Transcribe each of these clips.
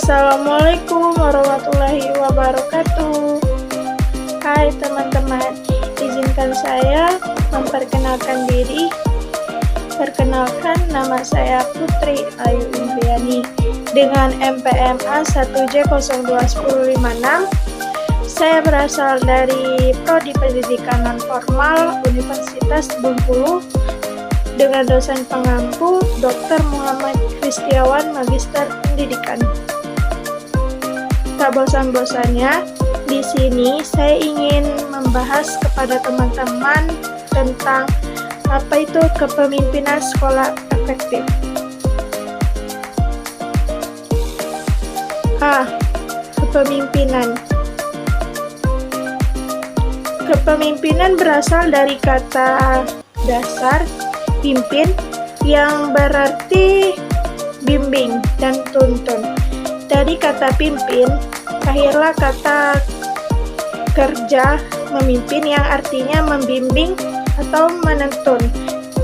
Assalamualaikum warahmatullahi wabarakatuh. Hai teman-teman, izinkan saya memperkenalkan diri. Perkenalkan, nama saya Putri Ayu Indriani dengan MPMA 1J02156. Saya berasal dari Prodi Pendidikan Non-Formal Universitas Bengkulu dengan dosen pengampu Dr. Muhammad Kristiawan Magister Pendidikan. Tak bosan-bosannya, di sini saya ingin membahas kepada teman-teman tentang apa itu kepemimpinan sekolah efektif. Kepemimpinan. Kepemimpinan berasal dari kata dasar pimpin yang berarti bimbing dan tuntun. Dari kata pimpin, lahirlah kata kerja memimpin yang artinya membimbing atau menuntun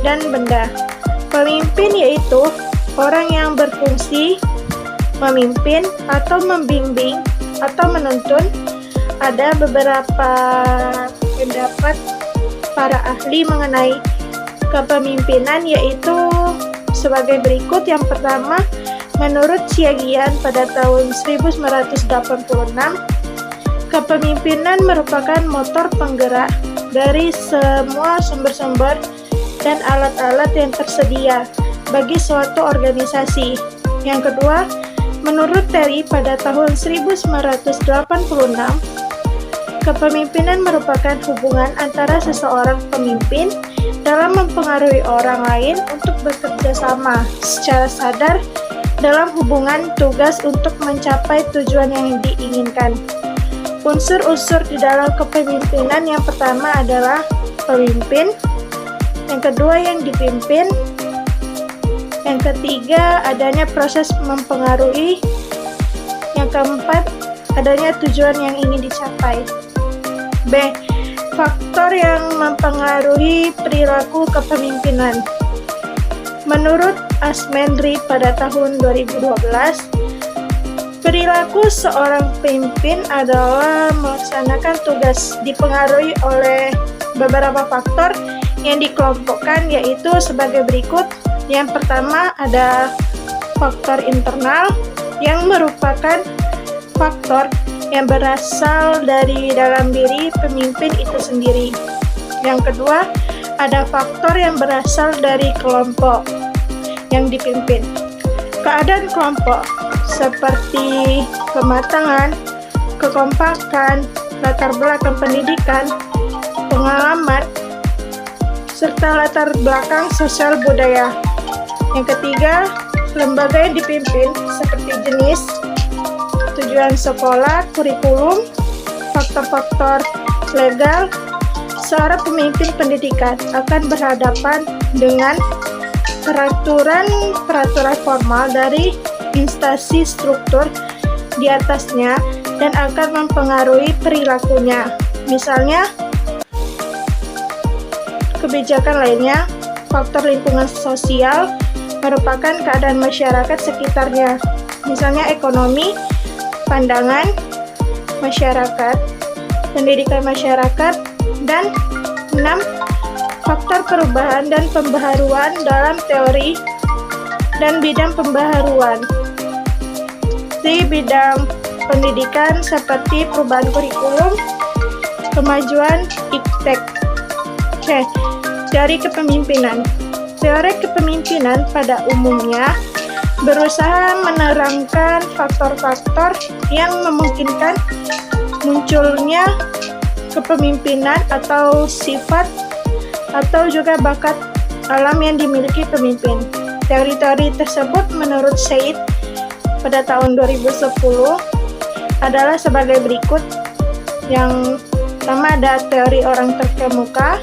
dan benda. Pemimpin yaitu orang yang berfungsi memimpin atau membimbing atau menuntun. Ada beberapa pendapat para ahli mengenai kepemimpinan, yaitu sebagai berikut. Yang pertama, menurut Siagian pada tahun 1986, kepemimpinan merupakan motor penggerak dari semua sumber-sumber dan alat-alat yang tersedia bagi suatu organisasi. Yang kedua, menurut Terry pada tahun 1986, kepemimpinan merupakan hubungan antara seseorang pemimpin dalam mempengaruhi orang lain untuk bekerja sama secara sadar dalam hubungan tugas untuk mencapai tujuan yang diinginkan. Unsur-unsur di dalam kepemimpinan yang pertama adalah pemimpin, yang kedua yang dipimpin, yang ketiga adanya proses mempengaruhi, yang keempat adanya tujuan yang ingin dicapai. B. Faktor yang mempengaruhi perilaku kepemimpinan. Menurut Asmendri pada tahun 2012, perilaku seorang pemimpin adalah melaksanakan tugas dipengaruhi oleh beberapa faktor yang dikelompokkan, yaitu sebagai berikut. Yang pertama ada faktor internal yang merupakan faktor yang berasal dari dalam diri pemimpin itu sendiri. Yang kedua, ada faktor yang berasal dari kelompok yang dipimpin. Keadaan kelompok seperti kematangan, kekompakan, latar belakang pendidikan, pengalaman, serta latar belakang sosial budaya. Yang ketiga, lembaga yang dipimpin seperti jenis, tujuan sekolah, kurikulum, faktor-faktor legal. Seorang pemimpin pendidikan akan berhadapan dengan peraturan formal dari instansi struktur di atasnya dan akan mempengaruhi perilakunya. Misalnya, kebijakan lainnya, faktor lingkungan sosial merupakan keadaan masyarakat sekitarnya. Misalnya ekonomi, pandangan masyarakat, pendidikan masyarakat, dan 6. Faktor perubahan dan pembaharuan dalam teori dan bidang pembaharuan di bidang pendidikan seperti perubahan kurikulum, kemajuan iptek. Teori kepemimpinan. Teori kepemimpinan pada umumnya berusaha menerangkan faktor-faktor yang memungkinkan munculnya kepemimpinan atau sifat atau juga bakat alam yang dimiliki pemimpin. Teori-teori tersebut menurut Said pada tahun 2010 adalah sebagai berikut. Yang pertama ada teori orang terkemuka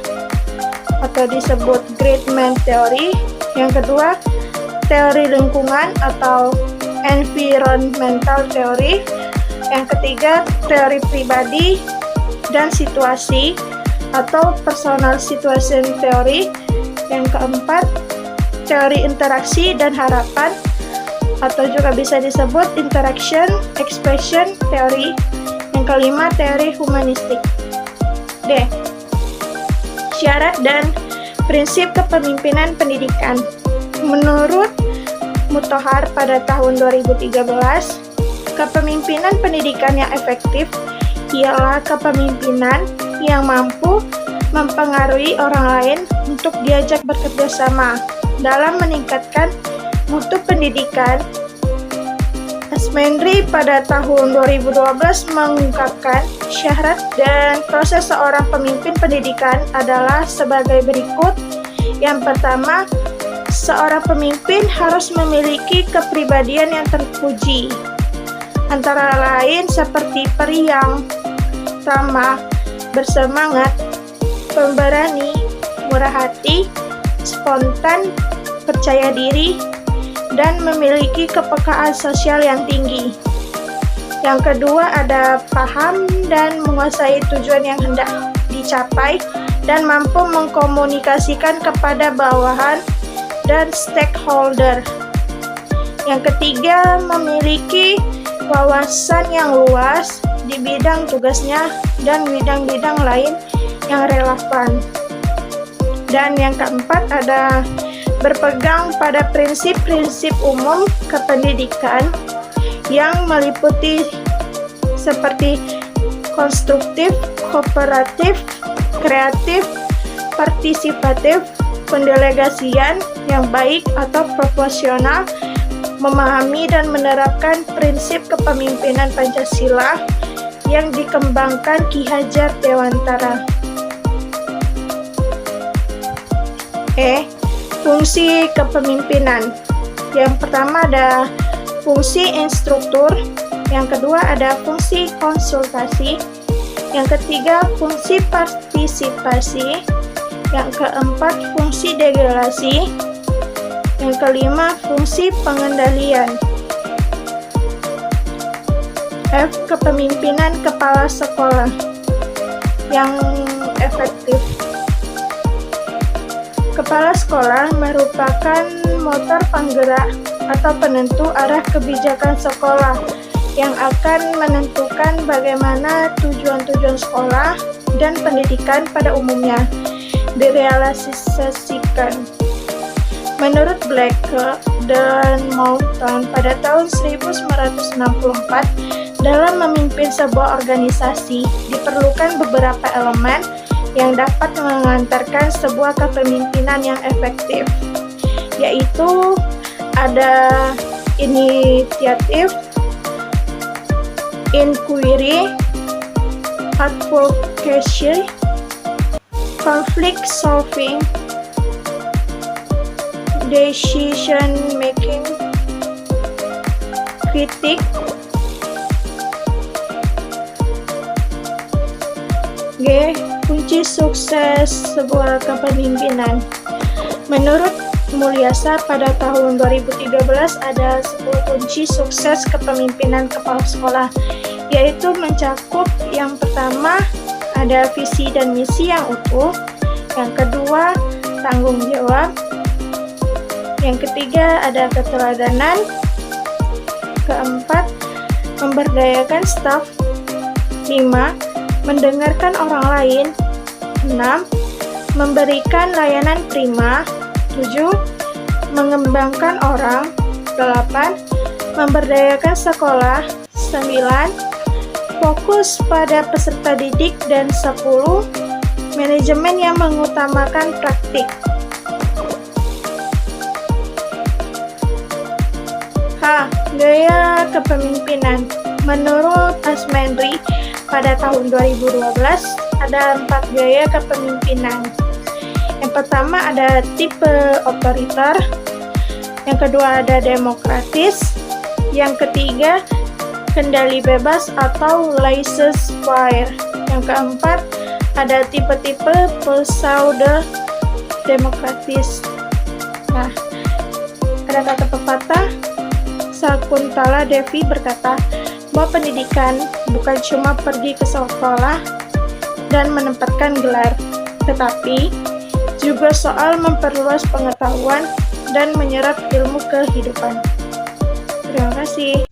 atau disebut Great Man Theory. Yang kedua, teori lingkungan atau Environmental Theory. Yang ketiga, teori pribadi dan situasi atau Personal Situation Theory. Yang keempat, teori interaksi dan harapan atau juga bisa disebut interaction expression theory. Yang kelima, teori humanistik. D. Syarat dan prinsip kepemimpinan pendidikan. Menurut Mutahar pada tahun 2013, kepemimpinan pendidikan yang efektif ialah kepemimpinan yang mampu mempengaruhi orang lain untuk diajak bekerja sama dalam meningkatkan mutu pendidikan. Asmendri pada tahun 2012 mengungkapkan syarat dan proses seorang pemimpin pendidikan adalah sebagai berikut. Yang pertama, seorang pemimpin harus memiliki kepribadian yang terpuji, antara lain seperti periang, ramah, bersemangat, pemberani, murah hati, spontan, percaya diri, dan memiliki kepekaan sosial yang tinggi. Yang kedua, ada paham dan menguasai tujuan yang hendak dicapai dan mampu mengkomunikasikan kepada bawahan dan stakeholder. Yang ketiga, memiliki wawasan yang luas di bidang tugasnya dan bidang-bidang lain yang relevan. Dan yang keempat, ada berpegang pada prinsip-prinsip umum kependidikan yang meliputi seperti konstruktif, kooperatif, kreatif, partisipatif, pendelegasian yang baik atau proporsional, memahami dan menerapkan prinsip kepemimpinan Pancasila yang dikembangkan Ki Hajar Dewantara. Fungsi kepemimpinan. Yang pertama ada fungsi instruktur, yang kedua ada fungsi konsultasi, yang ketiga fungsi partisipasi, yang keempat fungsi delegasi, yang kelima fungsi pengendalian. F. Kepemimpinan kepala sekolah yang efektif. Kepala sekolah merupakan motor penggerak atau penentu arah kebijakan sekolah yang akan menentukan bagaimana tujuan-tujuan sekolah dan pendidikan pada umumnya direalisasikan. Menurut Blacker dan Moulton pada tahun 1964, dalam memimpin sebuah organisasi diperlukan beberapa elemen yang dapat mengantarkan sebuah kepemimpinan yang efektif, yaitu ada inisiatif, inquiry, advocacy, conflict solving, decision making, kritik. G. Kunci sukses sebuah kepemimpinan. Menurut Mulyasa pada tahun 2013 ada 10 kunci sukses kepemimpinan kepala sekolah, yaitu mencakup yang pertama ada visi dan misi yang utuh, yang kedua tanggung jawab, yang ketiga ada keteladanan, keempat memberdayakan staf, 5 mendengarkan orang lain, 6 memberikan layanan prima, 7 mengembangkan orang, 8 memberdayakan sekolah, 9 fokus pada peserta didik, dan 10 manajemen yang mengutamakan praktik. H. Gaya kepemimpinan. Menurut Asmendri pada tahun 2012 ada 4 gaya kepemimpinan. Yang pertama ada tipe otoriter, yang kedua ada demokratis, yang ketiga kendali bebas atau laissez-faire, yang keempat ada tipe-tipe pseudo demokratis. Nah, ada kata pepatah, Sakuntala Devi berkata bahwa pendidikan bukan cuma pergi ke sekolah dan menempatkan gelar, tetapi juga soal memperluas pengetahuan dan menyerap ilmu kehidupan. Terima kasih.